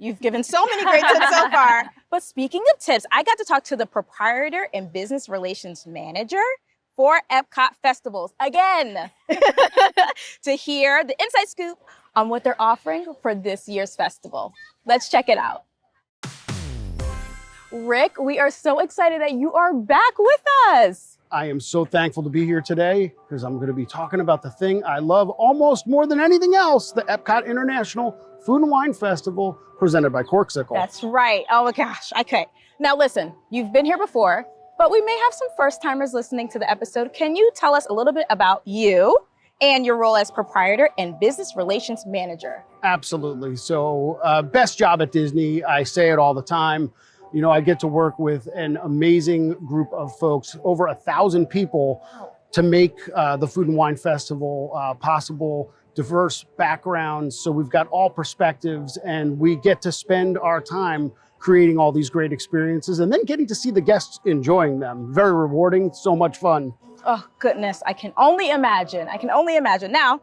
You've given so many great tips so far. But speaking of tips, I got to talk to the proprietor and business relations manager for EPCOT Festivals again to hear the inside scoop on what they're offering for this year's festival. Let's check it out. Rick, we are so excited that you are back with us. I am so thankful to be here today because I'm going to be talking about the thing I love almost more than anything else, the EPCOT International Food and Wine Festival presented by DeCicco. That's right. Oh my gosh. Okay. Now listen, you've been here before, but we may have some first timers listening to the episode. Can you tell us a little bit about you and your role as proprietor and business relations manager? Absolutely. So best job at Disney. I say it all the time. You know, I get to work with an amazing group of folks, over 1,000 people, to make the Food and Wine Festival possible, diverse backgrounds. So we've got all perspectives, and we get to spend our time creating all these great experiences and then getting to see the guests enjoying them. Very rewarding, so much fun. Oh, goodness. I can only imagine. I can only imagine. Now,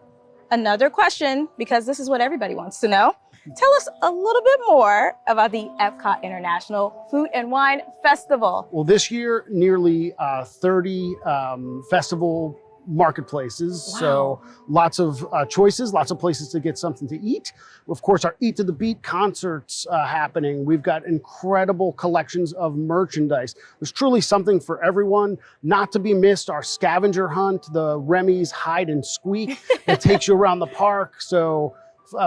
another question, because this is what everybody wants to know. Tell us a little bit more about the EPCOT International Food and Wine Festival. Well, this year, nearly 30 festival marketplaces. Wow. So lots of choices, lots of places to get something to eat. Of course, our Eat to the Beat concerts happening. We've got incredible collections of merchandise. There's truly something for everyone. Not to be missed, our scavenger hunt, the Remy's Hide and Squeak that takes you around the park. So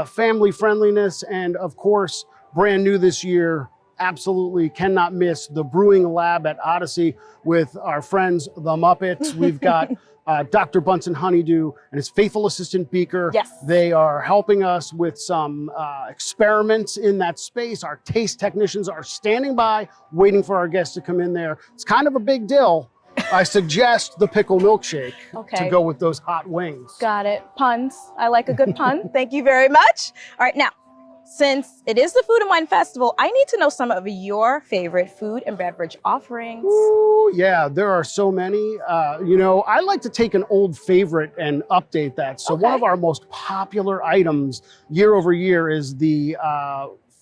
family friendliness, and of course, brand new this year, absolutely cannot miss the Brewing Lab at Odyssey with our friends, the Muppets. We've got Dr. Bunsen Honeydew and his faithful assistant Beaker. Yes. They are helping us with some experiments in that space. Our taste technicians are standing by, waiting for our guests to come in there. It's kind of a big deal. I suggest the pickle milkshake to go with those hot wings. Got it. Puns. I like a good pun. Thank you very much. All right, now, since it is the Food and Wine Festival, I need to know some of your favorite food and beverage offerings. Ooh, yeah, there are so many. You know, I like to take an old favorite and update that. So one of our most popular items year over year is the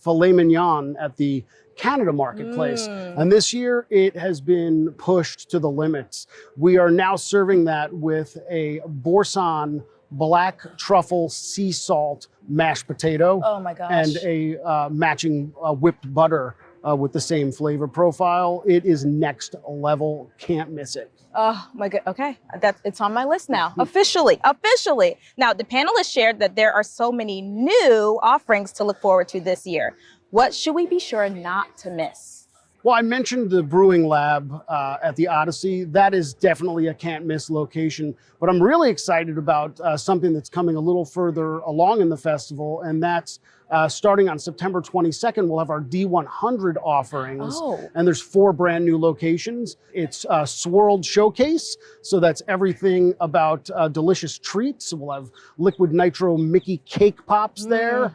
filet mignon at the Canada Marketplace. And this year it has been pushed to the limits. We are now serving that with a Boursin black truffle sea salt mashed potato. Oh my gosh. And a matching whipped butter with the same flavor profile. It is next level, can't miss it. Oh my god, okay. It's on my list now, officially. Now, the panelists shared that there are so many new offerings to look forward to this year. What should we be sure not to miss? Well, I mentioned the Brewing Lab at the Odyssey. That is definitely a can't miss location, but I'm really excited about something that's coming a little further along in the festival, and that's starting on September 22nd, we'll have our D100 offerings, and there's 4 brand new locations. It's a swirled showcase, so that's everything about delicious treats. We'll have liquid nitro Mickey cake pops there.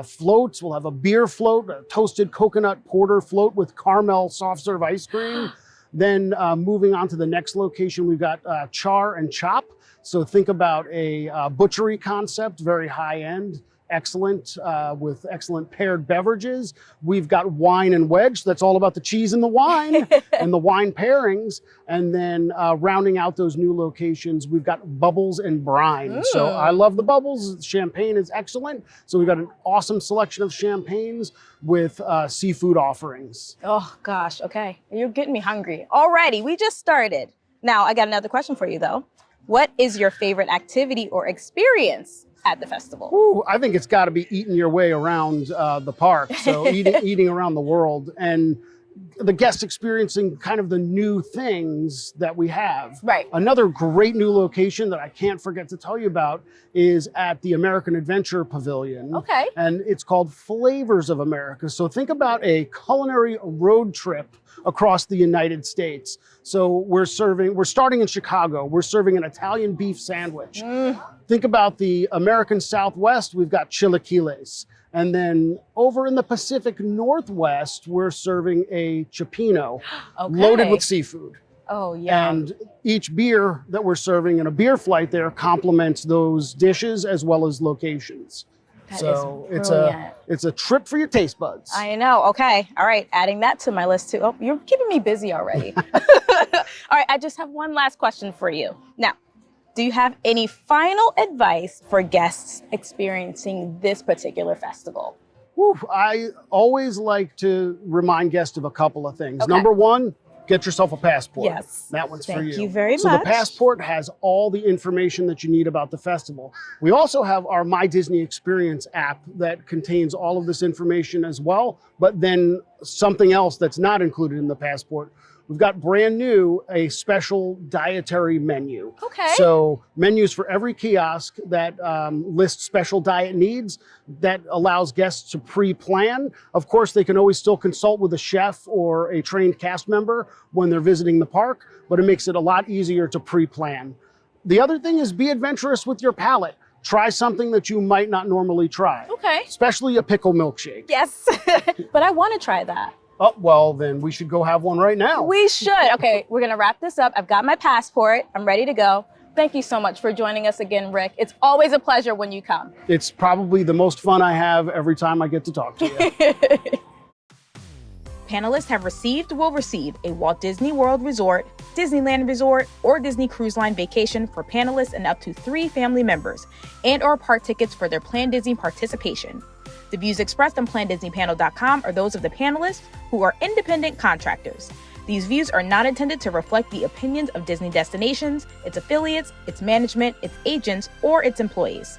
Floats, we'll have a beer float, a toasted coconut porter float with caramel soft serve ice cream. Then moving on to the next location, we've got char and chop. So think about a butchery concept, very high end, excellent, with excellent paired beverages. We've got wine and wedge. That's all about the cheese and the wine and the wine pairings. And then rounding out those new locations, we've got bubbles and brine. So I love the bubbles. Champagne is excellent. So we've got an awesome selection of champagnes with seafood offerings. Oh gosh, okay. You're getting me hungry. Alrighty, we just started. Now, I got another question for you though. What is your favorite activity or experience at the festival? Ooh, I think it's got to be eating your way around the park. So eating around the world, and the guests experiencing kind of the new things that we have. Right. Another great new location that I can't forget to tell you about is at the American Adventure Pavilion. Okay. And it's called Flavors of America. So think about a culinary road trip across the United States. So we're starting in Chicago. We're serving an Italian beef sandwich. Think about the American Southwest, we've got chilaquiles. And then over in the Pacific Northwest, we're serving a cioppino loaded with seafood. Oh, yeah. And each beer that we're serving in a beer flight there complements those dishes as well as locations. That So is it's brilliant. it's a trip for your taste buds. I know. Okay. All right. Adding that to my list too. Oh, you're keeping me busy already. All right. I just have one last question for you. Now, do you have any final advice for guests experiencing this particular festival? Whew, I always like to remind guests of a couple of things. Okay. Number one, get yourself a passport. Yes. That one's for Thank you. you very So much. the passport has all the information that you need about the festival. We also have our My Disney Experience app that contains all of this information as well, but then something else that's not included in the passport. We've got brand new, a special dietary menu. Okay. So menus for every kiosk that lists special diet needs, that allows guests to pre-plan. Of course, they can always still consult with a chef or a trained cast member when they're visiting the park, but it makes it a lot easier to pre-plan. The other thing is be adventurous with your palate. Try something that you might not normally try. Okay. Especially a pickle milkshake. Yes. But I want to try that. Oh, well, then we should go have one right now. We should. Okay, we're going to wrap this up. I've got my passport. I'm ready to go. Thank you so much for joining us again, Rick. It's always a pleasure when you come. It's probably the most fun I have every time I get to talk to you. Panelists have received, will receive a Walt Disney World Resort, Disneyland Resort, or Disney Cruise Line vacation for panelists and up to 3 family members, and/or park tickets for their planDisney participation. The views expressed on planDisneyPanel.com are those of the panelists, who are independent contractors. These views are not intended to reflect the opinions of Disney Destinations, its affiliates, its management, its agents, or its employees.